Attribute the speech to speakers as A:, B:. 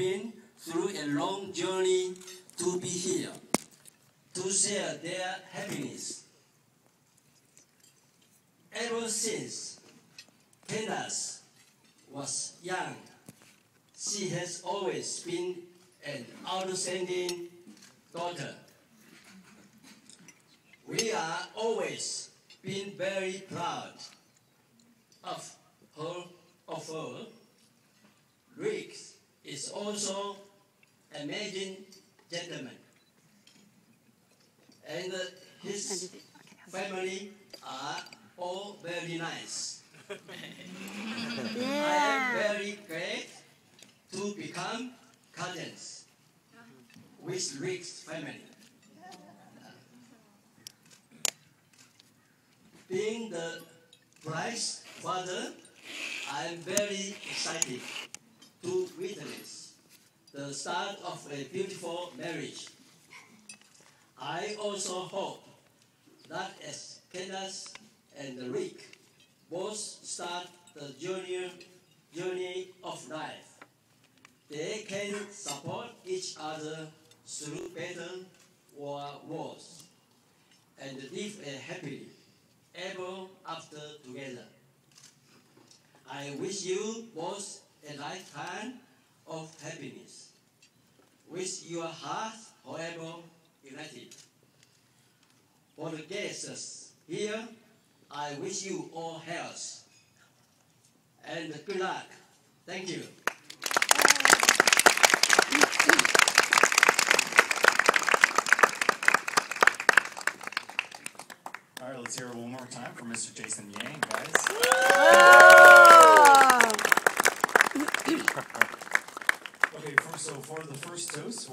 A: been through a long journey to be here, to share their happiness. Ever since Candace was young, she has always been an outstanding daughter. We are always been very proud of her. Rick is also an amazing gentleman, and his family are all very nice. I am very glad to become cousins with Rick's family. Being the bride's father, I am very excited to witness the start of a beautiful marriage. I also hope that as Candace and Rick both start the journey of life, they can support each other through better or worse, and live a happily ever after together. I wish you both a lifetime of happiness, with your hearts forever united. For the guests here, I wish you all health and good luck. Thank you.
B: All right, let's hear it one more time for Mr. Jason Yang, guys. Okay, so for the first toast.